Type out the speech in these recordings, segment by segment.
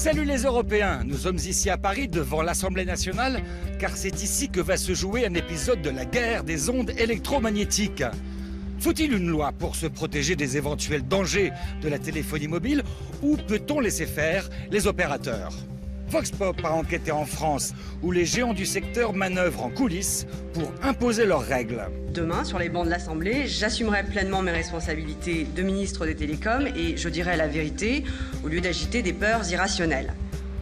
Salut les Européens, nous sommes ici à Paris devant l'Assemblée nationale car c'est ici que va se jouer un épisode de la guerre des ondes électromagnétiques. Faut-il une loi pour se protéger des éventuels dangers de la téléphonie mobile ou peut-on laisser faire les opérateurs ? Vox Pop a enquêté en France où les géants du secteur manœuvrent en coulisses pour imposer leurs règles. Demain, sur les bancs de l'Assemblée, j'assumerai pleinement mes responsabilités de ministre des Télécoms et je dirai la vérité au lieu d'agiter des peurs irrationnelles.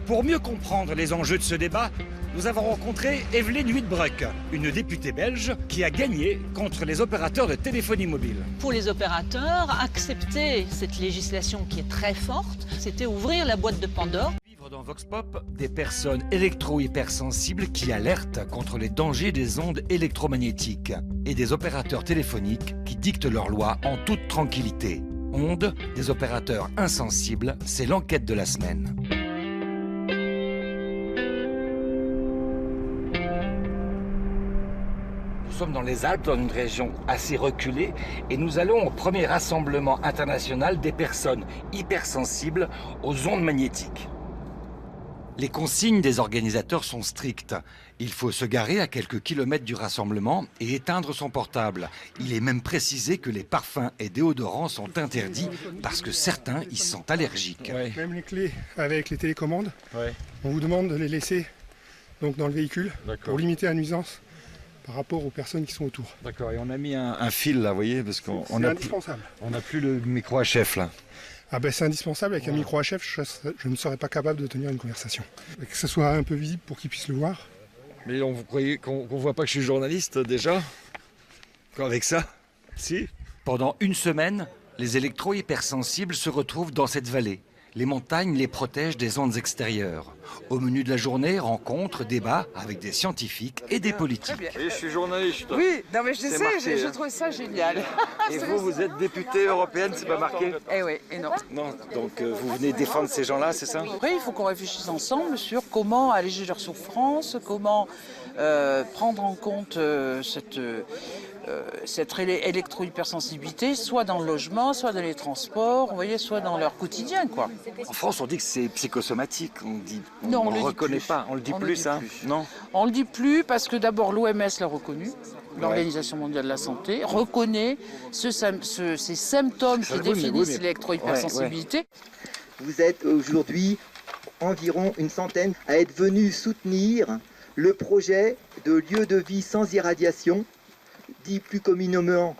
Pour mieux comprendre les enjeux de ce débat, nous avons rencontré Evelyne Huitbroek, une députée belge qui a gagné contre les opérateurs de téléphonie mobile. Pour les opérateurs, accepter cette législation qui est très forte, c'était ouvrir la boîte de Pandore. Dans Vox Pop, des personnes électro-hypersensibles qui alertent contre les dangers des ondes électromagnétiques et des opérateurs téléphoniques qui dictent leurs lois en toute tranquillité. Ondes des opérateurs insensibles, c'est l'enquête de la semaine. Nous sommes dans les Alpes, dans une région assez reculée, et nous allons au premier rassemblement international des personnes hypersensibles aux ondes magnétiques. Les consignes des organisateurs sont strictes. Il faut se garer à quelques kilomètres du rassemblement et éteindre son portable. Il est même précisé que les parfums et déodorants sont interdits parce que certains y sont allergiques. Ouais. Même les clés avec les télécommandes, on vous demande de les laisser donc, dans le véhicule pour limiter la nuisance par rapport aux personnes qui sont autour. D'accord, et on a mis un fil là, vous voyez, parce qu'on c'est indispensable. On n'a plus le micro HF là. Ah ben c'est indispensable, avec un micro HF, je ne serais pas capable de tenir une conversation. Que ce soit un peu visible pour qu'ils puissent le voir. Mais vous croyez qu'on ne voit pas que je suis journaliste déjà ? Avec ça ? Si. Pendant une semaine, les électro-hypersensibles se retrouvent dans cette vallée. Les montagnes les protègent des ondes extérieures. Au menu de la journée, rencontres, débats avec des scientifiques et des politiques. Et je suis journaliste. Oui, non mais je sais, marqué, je trouve ça génial. Et vous êtes députée européenne, c'est pas marqué ? Eh oui, et non. Non, donc vous venez défendre ces gens-là, c'est ça ? Après, il faut qu'on réfléchisse ensemble sur comment alléger leur souffrance, comment prendre en compte cette électro-hypersensibilité, soit dans le logement, soit dans les transports, vous voyez, soit dans leur quotidien, quoi. En France, on dit que c'est psychosomatique, Non, on ne le reconnaît pas, on le dit plus, ça ? Non. On le dit plus parce que d'abord l'OMS l'a reconnu, l'Organisation mondiale de la santé, reconnaît ces symptômes qui définissent l'électro-hypersensibilité. Vous êtes aujourd'hui environ une centaine à être venus soutenir le projet de lieu de vie sans irradiation, dit plus communément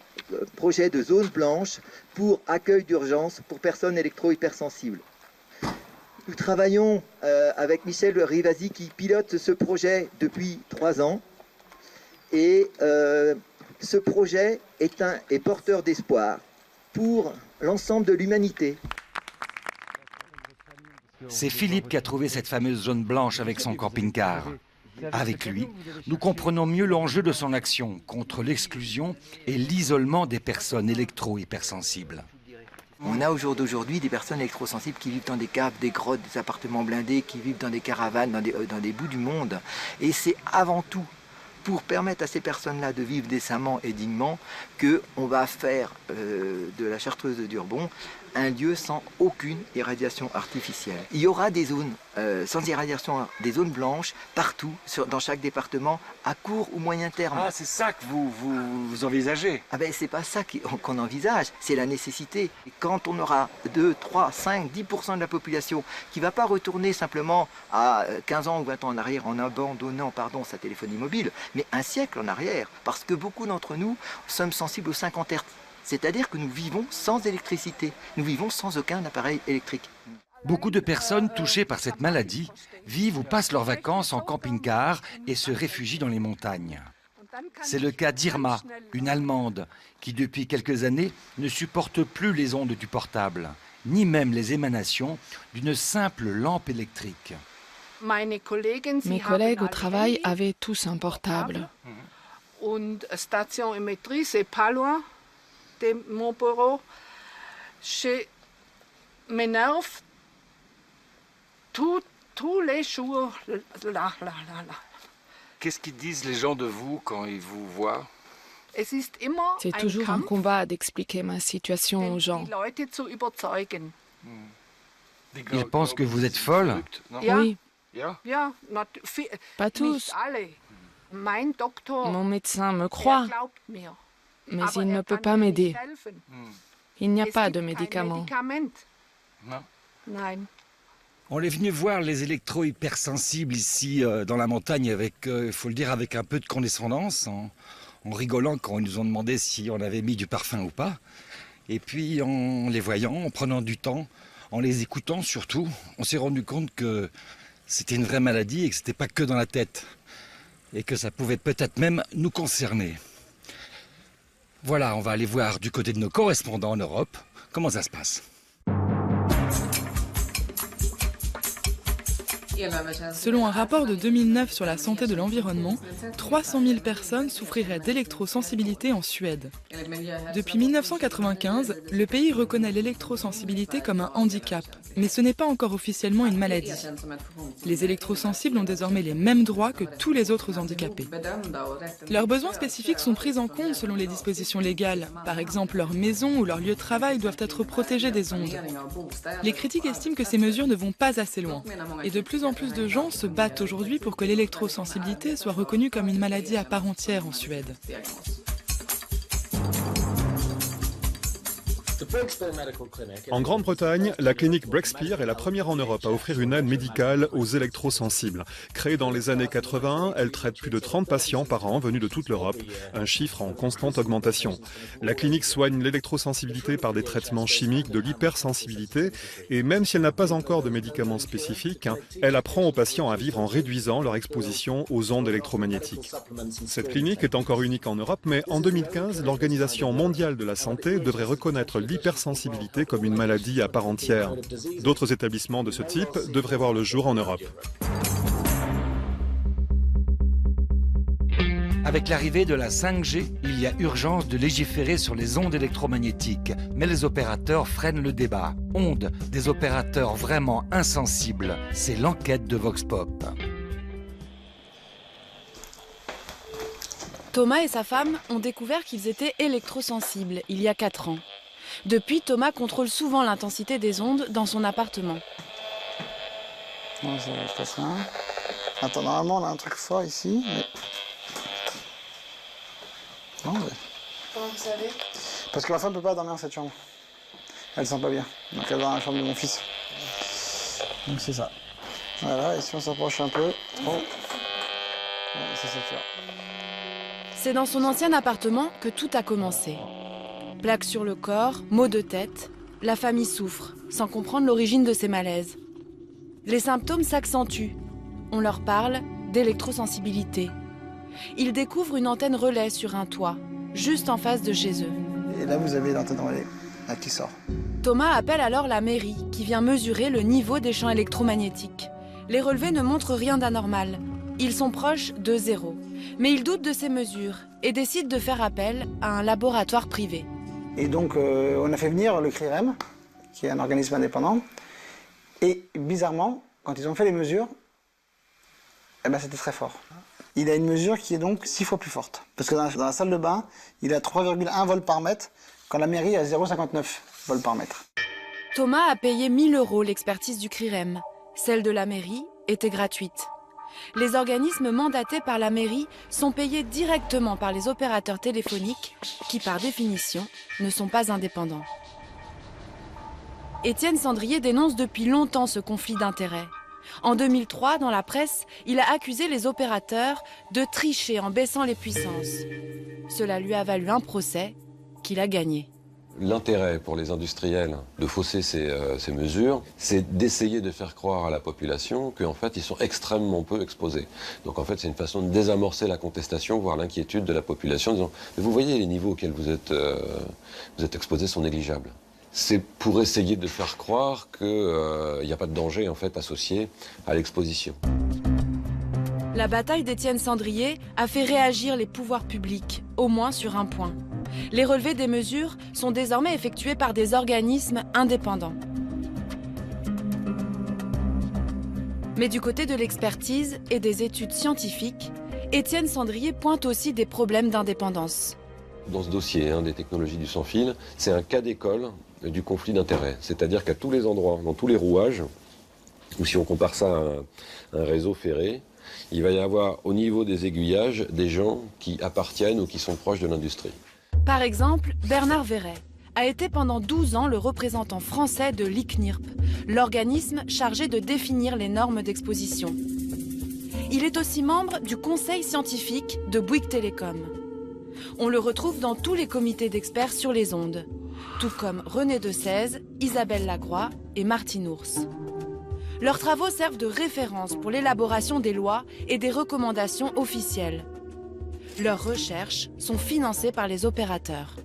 projet de zone blanche pour accueil d'urgence pour personnes électro-hypersensibles. Nous travaillons avec Michel Rivasi qui pilote ce projet depuis 3 ans et ce projet est porteur d'espoir pour l'ensemble de l'humanité. C'est Philippe qui a trouvé cette fameuse zone blanche avec son camping-car. Avec lui, nous comprenons mieux l'enjeu de son action contre l'exclusion et l'isolement des personnes électro-hypersensibles. On a au jour d'aujourd'hui des personnes électrosensibles qui vivent dans des caves, des grottes, des appartements blindés, qui vivent dans des caravanes, dans des bouts du monde. Et c'est avant tout pour permettre à ces personnes-là de vivre décemment et dignement qu'on va faire de la Chartreuse de Durbon un lieu sans aucune irradiation artificielle. Il y aura des zones sans irradiation, des zones blanches partout, dans chaque département, à court ou moyen terme. Ah, c'est ça que vous envisagez ? Ah ben c'est pas ça qu'on envisage, c'est la nécessité. Et quand on aura 2, 3, 5, 10% de la population qui ne va pas retourner simplement à 15 ans ou 20 ans en arrière en abandonnant sa téléphonie mobile, mais un siècle en arrière, parce que beaucoup d'entre nous sommes sensibles aux 50 Hz. C'est-à-dire que nous vivons sans électricité, nous vivons sans aucun appareil électrique. Beaucoup de personnes touchées par cette maladie vivent ou passent leurs vacances en camping-car et se réfugient dans les montagnes. C'est le cas d'Irma, une Allemande, qui depuis quelques années ne supporte plus les ondes du portable, ni même les émanations d'une simple lampe électrique. Mes collègues au travail avaient tous un portable. Station émettrice, c'est pas loin de mon bureau. Je m'énerve tous les jours. Là. Qu'est-ce qu'ils disent les gens de vous quand ils vous voient ? C'est toujours un combat d'expliquer ma situation aux gens. Ils pensent que vous êtes folle. Oui. Pas tous. Mon médecin me croit, mais il ne peut pas m'aider. Il n'y a pas de médicaments. On est venu voir les électro-hypersensibles ici dans la montagne avec, il faut le dire, avec un peu de condescendance, en rigolant quand ils nous ont demandé si on avait mis du parfum ou pas. Et puis en les voyant, en prenant du temps, en les écoutant surtout, on s'est rendu compte que c'était une vraie maladie et que c'était pas que dans la tête. Et que ça pouvait peut-être même nous concerner. Voilà, on va aller voir du côté de nos correspondants en Europe comment ça se passe. Selon un rapport de 2009 sur la santé de l'environnement, 300 000 personnes souffriraient d'électrosensibilité en Suède. Depuis 1995, le pays reconnaît l'électrosensibilité comme un handicap, mais ce n'est pas encore officiellement une maladie. Les électrosensibles ont désormais les mêmes droits que tous les autres handicapés. Leurs besoins spécifiques sont pris en compte selon les dispositions légales. Par exemple, leur maison ou leur lieu de travail doivent être protégés des ondes. Les critiques estiment que ces mesures ne vont pas assez loin, et de plus en plus de gens se battent aujourd'hui pour que l'électrosensibilité soit reconnue comme une maladie à part entière en Suède. En Grande-Bretagne, la clinique Breakspear est la première en Europe à offrir une aide médicale aux électrosensibles. Créée dans les années 80, elle traite plus de 30 patients par an venus de toute l'Europe, un chiffre en constante augmentation. La clinique soigne l'électrosensibilité par des traitements chimiques de l'hypersensibilité et même si elle n'a pas encore de médicaments spécifiques, elle apprend aux patients à vivre en réduisant leur exposition aux ondes électromagnétiques. Cette clinique est encore unique en Europe, mais en 2015, l'Organisation mondiale de la santé devrait reconnaître l'hypersensibilité comme une maladie à part entière. D'autres établissements de ce type devraient voir le jour en Europe. Avec l'arrivée de la 5G, il y a urgence de légiférer sur les ondes électromagnétiques. Mais les opérateurs freinent le débat. Ondes des opérateurs vraiment insensibles. C'est l'enquête de Vox Pop. Thomas et sa femme ont découvert qu'ils étaient électrosensibles il y a 4 ans. Depuis, Thomas contrôle souvent l'intensité des ondes dans son appartement. Non, c'est pas ça. Attends, normalement, on a un truc fort ici, mais... Non, mais... Comment vous savez? Parce que ma femme ne peut pas dormir dans cette chambre. Elle sent pas bien. Donc elle va dans la chambre de mon fils. Donc c'est ça. Voilà, et si on s'approche un peu... Oh. Ouais, c'est ça. C'est dans son ancien appartement que tout a commencé. Plaques sur le corps, maux de tête, la famille souffre, sans comprendre l'origine de ces malaises. Les symptômes s'accentuent. On leur parle d'électrosensibilité. Ils découvrent une antenne relais sur un toit, juste en face de chez eux. Et là, vous avez l'antenne relais là, qui sort. Thomas appelle alors la mairie, qui vient mesurer le niveau des champs électromagnétiques. Les relevés ne montrent rien d'anormal. Ils sont proches de 0. Mais il doute de ces mesures et décide de faire appel à un laboratoire privé. Et donc, on a fait venir le CRIREM, qui est un organisme indépendant. Et bizarrement, quand ils ont fait les mesures, eh ben, c'était très fort. Il a une mesure qui est donc 6 fois plus forte. Parce que dans la salle de bain, il a 3,1 volts par mètre, quand la mairie a 0,59 volts par mètre. Thomas a payé 1 000 € l'expertise du CRIREM. Celle de la mairie était gratuite. Les organismes mandatés par la mairie sont payés directement par les opérateurs téléphoniques qui, par définition, ne sont pas indépendants. Étienne Sandrier dénonce depuis longtemps ce conflit d'intérêts. En 2003, dans la presse, il a accusé les opérateurs de tricher en baissant les puissances. Cela lui a valu un procès qu'il a gagné. L'intérêt pour les industriels de fausser ces mesures, c'est d'essayer de faire croire à la population qu'en fait, ils sont extrêmement peu exposés. Donc en fait, c'est une façon de désamorcer la contestation, voire l'inquiétude de la population, en disant « Vous voyez, les niveaux auxquels vous êtes exposés sont négligeables ». C'est pour essayer de faire croire qu'il n'y a pas de danger en fait, associé à l'exposition. La bataille d'Étienne Sandrier a fait réagir les pouvoirs publics, au moins sur un point. Les relevés des mesures sont désormais effectués par des organismes indépendants. Mais du côté de l'expertise et des études scientifiques, Étienne Sandrier pointe aussi des problèmes d'indépendance. Dans ce dossier des technologies du sans-fil, c'est un cas d'école du conflit d'intérêts. C'est-à-dire qu'à tous les endroits, dans tous les rouages, ou si on compare ça à un réseau ferré, il va y avoir au niveau des aiguillages des gens qui appartiennent ou qui sont proches de l'industrie. Par exemple, Bernard Verret a été pendant 12 ans le représentant français de l'ICNIRP, l'organisme chargé de définir les normes d'exposition. Il est aussi membre du conseil scientifique de Bouygues Télécom. On le retrouve dans tous les comités d'experts sur les ondes, tout comme René Desèze, Isabelle Lagroix et Martine Ours. Leurs travaux servent de référence pour l'élaboration des lois et des recommandations officielles. Leurs recherches sont financées par les opérateurs.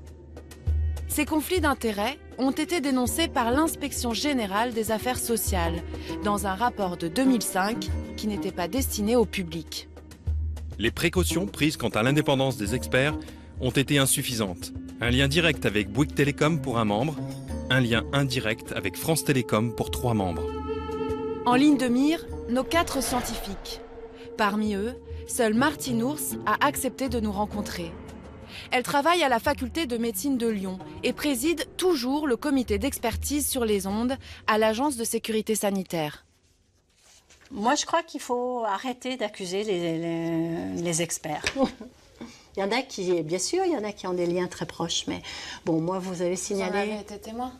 Ces conflits d'intérêts ont été dénoncés par l'Inspection générale des affaires sociales dans un rapport de 2005 qui n'était pas destiné au public. Les précautions prises quant à l'indépendance des experts ont été insuffisantes. Un lien direct avec Bouygues Télécom pour un membre, un lien indirect avec France Télécom pour 3 membres. En ligne de mire, nos 4 scientifiques. Parmi eux, seule Martine Ours a accepté de nous rencontrer. Elle travaille à la faculté de médecine de Lyon et préside toujours le comité d'expertise sur les ondes à l'Agence de sécurité sanitaire. Moi, je crois qu'il faut arrêter d'accuser les experts. Il y en a qui, bien sûr, il y en a qui ont des liens très proches, mais bon, moi, vous avez signalé... Vous en avez été témoin ?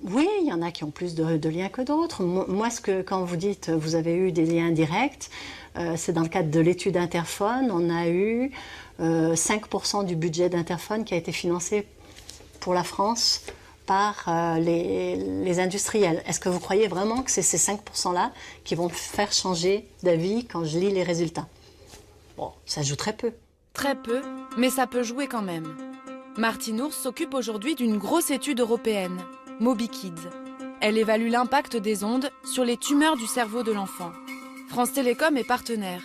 Oui, il y en a qui ont plus de liens que d'autres. Moi, quand vous dites vous avez eu des liens directs, c'est dans le cadre de l'étude Interphone. On a eu 5% du budget d'Interphone qui a été financé pour la France par les industriels. Est-ce que vous croyez vraiment que c'est ces 5%-là qui vont faire changer d'avis quand je lis les résultats? Bon, ça joue très peu. Très peu, mais ça peut jouer quand même. Martine Ours s'occupe aujourd'hui d'une grosse étude européenne, MobiKids. Elle évalue l'impact des ondes sur les tumeurs du cerveau de l'enfant. France Télécom est partenaire.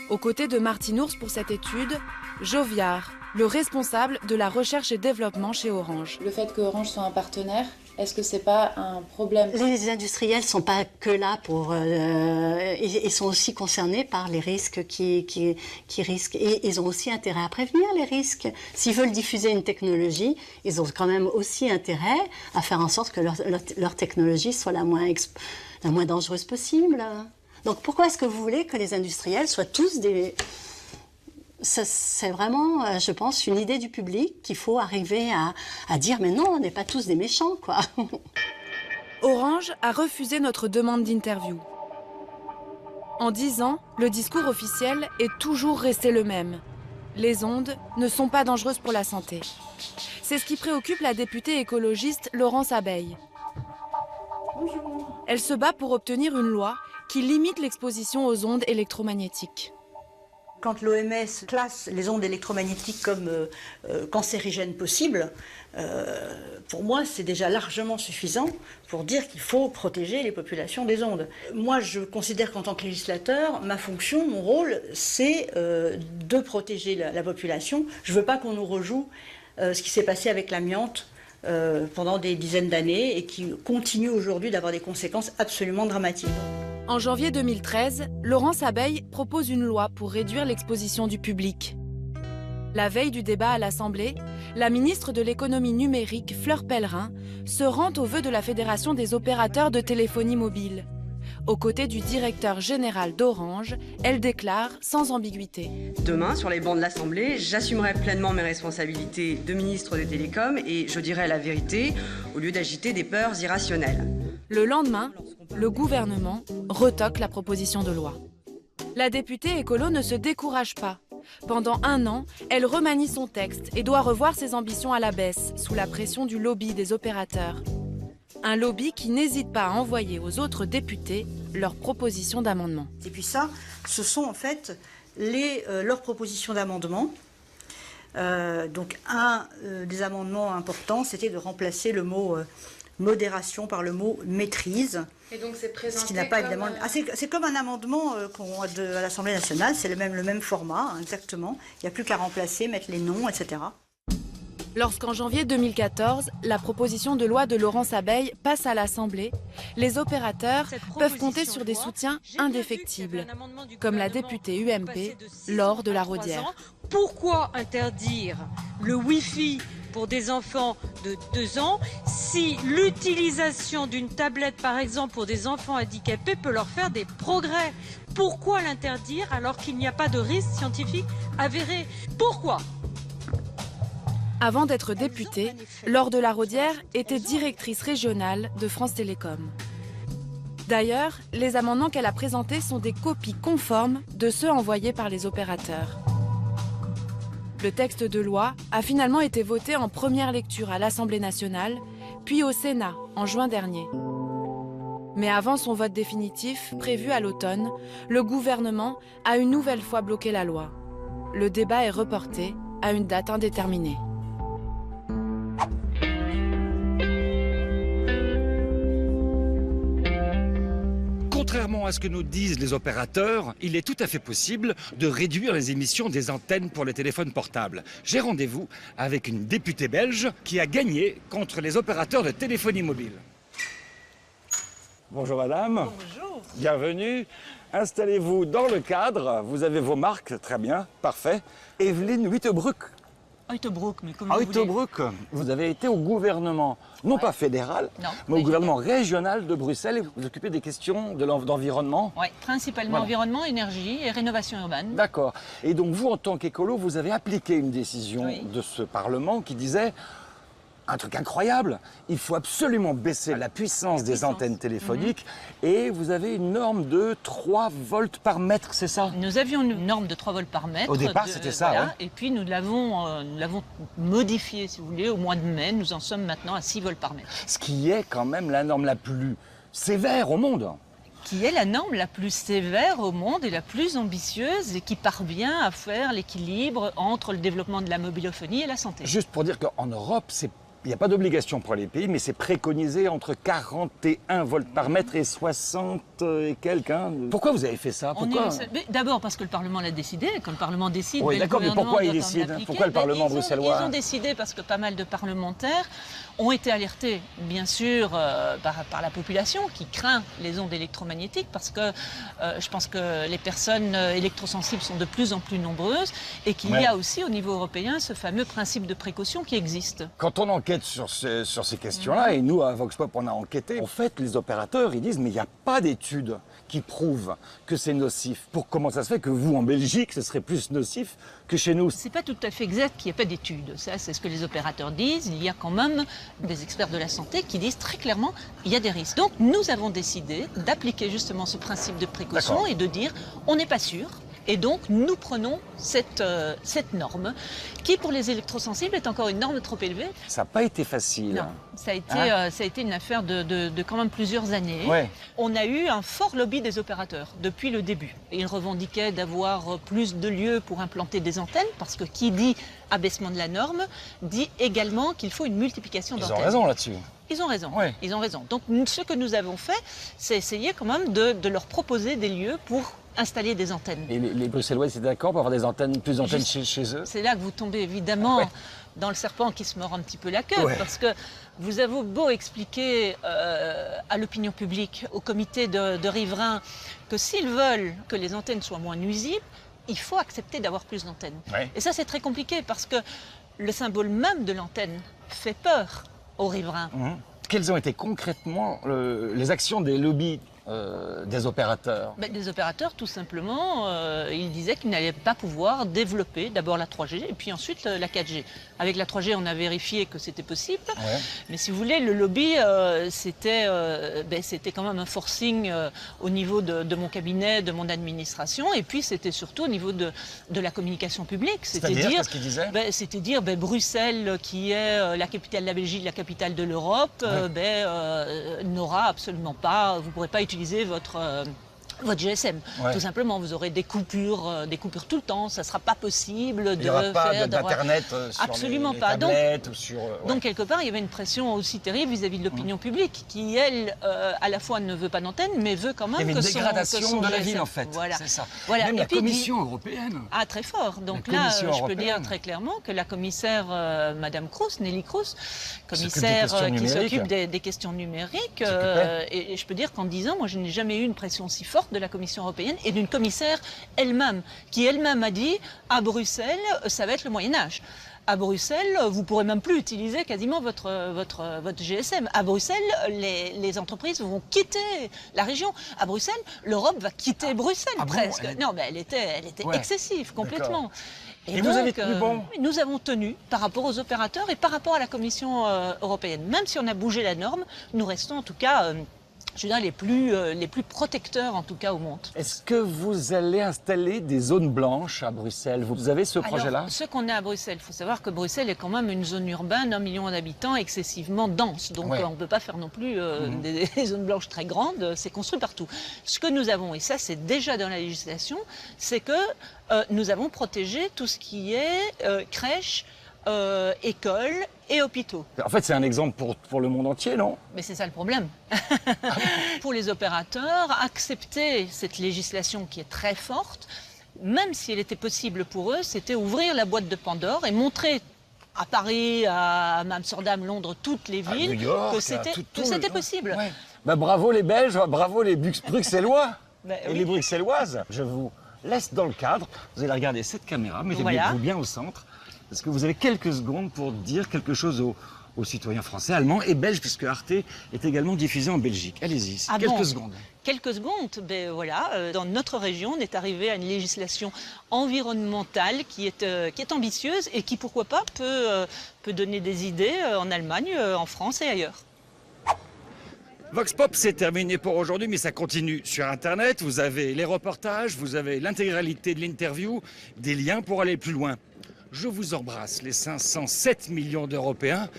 Aux côtés de Martine Ours pour cette étude, Joviard, le responsable de la recherche et développement chez Orange. Le fait que Orange soit un partenaire, est-ce que c'est pas un problème? Les industriels sont pas que là pour... ils sont aussi concernés par les risques qui risquent. Et ils ont aussi intérêt à prévenir les risques. S'ils veulent diffuser une technologie, ils ont quand même aussi intérêt à faire en sorte que leur technologie soit la moins dangereuse possible. Donc pourquoi est-ce que vous voulez que les industriels soient tous des... C'est vraiment, je pense, une idée du public qu'il faut arriver à dire « mais non, on n'est pas tous des méchants, quoi ». Orange a refusé notre demande d'interview. En 10 ans, le discours officiel est toujours resté le même. Les ondes ne sont pas dangereuses pour la santé. C'est ce qui préoccupe la députée écologiste Laurence Abeille. Elle se bat pour obtenir une loi qui limite l'exposition aux ondes électromagnétiques. Quand l'OMS classe les ondes électromagnétiques comme cancérigènes possibles, pour moi, c'est déjà largement suffisant pour dire qu'il faut protéger les populations des ondes. Moi, je considère qu'en tant que législateur, ma fonction, mon rôle, c'est de protéger la population. Je ne veux pas qu'on nous rejoue ce qui s'est passé avec l'amiante pendant des dizaines d'années et qui continue aujourd'hui d'avoir des conséquences absolument dramatiques. En janvier 2013, Laurence Abeille propose une loi pour réduire l'exposition du public. La veille du débat à l'Assemblée, la ministre de l'économie numérique, Fleur Pellerin, se rend aux vœux de la Fédération des opérateurs de téléphonie mobile. Aux côtés du directeur général d'Orange, elle déclare sans ambiguïté. Demain, sur les bancs de l'Assemblée, j'assumerai pleinement mes responsabilités de ministre des Télécoms et je dirai la vérité au lieu d'agiter des peurs irrationnelles. Le lendemain, le gouvernement retoque la proposition de loi. La députée écolo ne se décourage pas. Pendant 1 an, elle remanie son texte et doit revoir ses ambitions à la baisse sous la pression du lobby des opérateurs. Un lobby qui n'hésite pas à envoyer aux autres députés leurs propositions d'amendement. Et puis ça, ce sont en fait leurs propositions d'amendement. Donc un des amendements importants, c'était de remplacer le mot modération par le mot maîtrise. Et donc c'est présenté ce qui n'a pas évidemment... c'est comme un amendement à l'Assemblée nationale, c'est le même format, hein, exactement. Il n'y a plus qu'à remplacer, mettre les noms, etc. Lorsqu'en janvier 2014, la proposition de loi de Laurence Abeille passe à l'Assemblée, les opérateurs peuvent compter sur des soutiens indéfectibles, comme la députée UMP, Laure de la Raudière. Pourquoi interdire le Wi-Fi pour des enfants de 2 ans si l'utilisation d'une tablette, par exemple, pour des enfants handicapés peut leur faire des progrès? Pourquoi l'interdire alors qu'il n'y a pas de risque scientifique avéré? Pourquoi? Avant d'être députée, Laure de la Raudière était directrice régionale de France Télécom. D'ailleurs, les amendements qu'elle a présentés sont des copies conformes de ceux envoyés par les opérateurs. Le texte de loi a finalement été voté en première lecture à l'Assemblée nationale, puis au Sénat en juin dernier. Mais avant son vote définitif, prévu à l'automne, le gouvernement a une nouvelle fois bloqué la loi. Le débat est reporté à une date indéterminée. Contrairement à ce que nous disent les opérateurs, il est tout à fait possible de réduire les émissions des antennes pour les téléphones portables. J'ai rendez-vous avec une députée belge qui a gagné contre les opérateurs de téléphonie mobile. Bonjour madame. Bonjour. Bienvenue. Installez-vous dans le cadre. Vous avez vos marques, très bien, parfait. Evelyne Wittebroek. Uiterbroek, mais comme vous voulez. Uiterbroek, vous avez été au gouvernement, non pas fédéral, mais au gouvernement régional de Bruxelles. Vous vous occupez des questions d'environnement. Oui, principalement environnement, énergie et rénovation urbaine. D'accord. Et donc vous, en tant qu'écolo, vous avez appliqué une décision de ce Parlement qui disait un truc incroyable, il faut absolument baisser la puissance des antennes téléphoniques et vous avez une norme de 3 volts par mètre, c'est ça? Nous avions une norme de 3 volts par mètre. Au départ, c'était ça, voilà, ouais. Et puis nous l'avons modifié, si vous voulez, au mois de mai. Nous en sommes maintenant à 6 volts par mètre. Ce qui est quand même la norme la plus sévère au monde. Qui est la norme la plus sévère au monde et la plus ambitieuse et qui parvient à faire l'équilibre entre le développement de la mobilophonie et la santé. Juste pour dire qu'en Europe, il n'y a pas d'obligation pour les pays, mais c'est préconisé entre 41 volts par mètre et 60 et quelques. Hein. Pourquoi vous avez fait ça? D'abord parce que le Parlement l'a décidé. Quand le Parlement décide, oui, d'accord, mais pourquoi il décide? Pourquoi le Parlement bruxellois? Ils ont décidé parce que pas mal de parlementaires ont été alertés, bien sûr, par la population qui craint les ondes électromagnétiques parce que je pense que les personnes électrosensibles sont de plus en plus nombreuses et qu'il y a aussi au niveau européen ce fameux principe de précaution qui existe. Quand on enquête sur ces questions-là, et nous à Vox Pop on a enquêté, en fait les opérateurs ils disent mais il n'y a pas d'études qui prouvent que c'est nocif. Comment ça se fait que vous en Belgique ce serait plus nocif que chez nous? C'est pas tout à fait exact qu'il n'y ait pas d'études. Ça c'est ce que les opérateurs disent. Il y a quand même des experts de la santé qui disent très clairement il y a des risques. Donc nous avons décidé d'appliquer justement ce principe de précaution et de dire on n'est pas sûr. Et donc, nous prenons cette norme, qui pour les électrosensibles est encore une norme trop élevée. Ça n'a pas été facile. Non, ça a été une affaire de quand même plusieurs années. Ouais. On a eu un fort lobby des opérateurs depuis le début. Ils revendiquaient d'avoir plus de lieux pour implanter des antennes, parce que qui dit abaissement de la norme, dit également qu'il faut une multiplication d'antennes. Ils ont raison là-dessus. Ils ont raison, ouais. Ils ont raison. Donc ce que nous avons fait, c'est essayer quand même de leur proposer des lieux pour installer des antennes. Et les Bruxellois étaient d'accord pour avoir des antennes, plus d'antennes chez eux? C'est là que vous tombez évidemment dans le serpent qui se mord un petit peu la queue, parce que vous avez beau expliquer à l'opinion publique, au comité de riverains, que s'ils veulent que les antennes soient moins nuisibles, il faut accepter d'avoir plus d'antennes. Ouais. Et ça c'est très compliqué parce que le symbole même de l'antenne fait peur aux riverains. Quelles ont été concrètement les actions des lobbies des opérateurs? Des opérateurs, tout simplement, ils disaient qu'ils n'allaient pas pouvoir développer d'abord la 3G et puis ensuite la 4G. Avec la 3G, on a vérifié que c'était possible, mais si vous voulez, le lobby, c'était quand même un forcing au niveau de mon cabinet, de mon administration, et puis c'était surtout au niveau de la communication publique. C'est-à-dire, qu'est-ce qu'ils disaient? C'était dire, Bruxelles, qui est la capitale de la Belgique, la capitale de l'Europe, n'aura absolument pas, vous ne pourrez pas utiliser votre GSM. Tout simplement, vous aurez des coupures tout le temps, ça ne sera pas possible de faire d'Internet sur absolument les pas. tablettes Donc quelque part, il y avait une pression aussi terrible vis-à-vis de l'opinion publique qui, elle, à la fois ne veut pas d'antenne, mais veut quand même que son GSM... Il y avait une dégradation de la ville, en fait. Voilà. C'est ça. Voilà. Même la Commission européenne. Ah, très fort. Donc là, je peux dire très clairement que la commissaire, Madame Kroes, Nelly Kroes, commissaire qui s'occupe des questions numériques, et je peux dire qu'en 10 ans, moi, je n'ai jamais eu une pression si forte forte de la Commission européenne et d'une commissaire elle-même, qui elle-même a dit à Bruxelles, ça va être le Moyen-Âge. À Bruxelles, vous ne pourrez même plus utiliser quasiment votre GSM. À Bruxelles, les entreprises vont quitter la région. À Bruxelles, l'Europe va quitter Bruxelles presque. Non, mais elle était excessive, complètement. Et donc, vous avez tenu bon? Nous avons tenu par rapport aux opérateurs et par rapport à la Commission européenne. Même si on a bougé la norme, nous restons en tout cas... je veux dire, les plus protecteurs, en tout cas, au monde. Est-ce que vous allez installer des zones blanches à Bruxelles? Vous avez ce projet-là? Ce qu'on a à Bruxelles, il faut savoir que Bruxelles est quand même une zone urbaine d'1 million d'habitants excessivement dense. Donc on ne peut pas faire non plus des zones blanches très grandes, c'est construit partout. Ce que nous avons, et ça c'est déjà dans la législation, c'est que nous avons protégé tout ce qui est crèche, écoles et hôpitaux. En fait, c'est un exemple pour le monde entier, non? Mais c'est ça le problème. Pour les opérateurs, accepter cette législation qui est très forte, même si elle était possible pour eux, c'était ouvrir la boîte de Pandore et montrer à Paris, à Amsterdam, Londres, toutes les villes, New York, que c'était possible. Ouais. Bah, bravo les Belges, bravo les Bruxellois et les Bruxelloises. Je vous laisse dans le cadre. Vous allez regarder cette caméra, mettez-vous bien au centre. Parce que vous avez quelques secondes pour dire quelque chose aux citoyens français, allemands et belges, puisque Arte est également diffusé en Belgique. Allez-y, quelques secondes. Quelques secondes, ben voilà, dans notre région, on est arrivé à une législation environnementale qui est ambitieuse et qui, pourquoi pas, peut donner des idées en Allemagne, en France et ailleurs. Vox Pop, c'est terminé pour aujourd'hui, mais ça continue sur Internet. Vous avez les reportages, vous avez l'intégralité de l'interview, des liens pour aller plus loin. Je vous embrasse, les 507 millions d'Européens.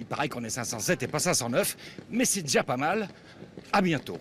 Il paraît qu'on est 507 et pas 509, mais c'est déjà pas mal. À bientôt.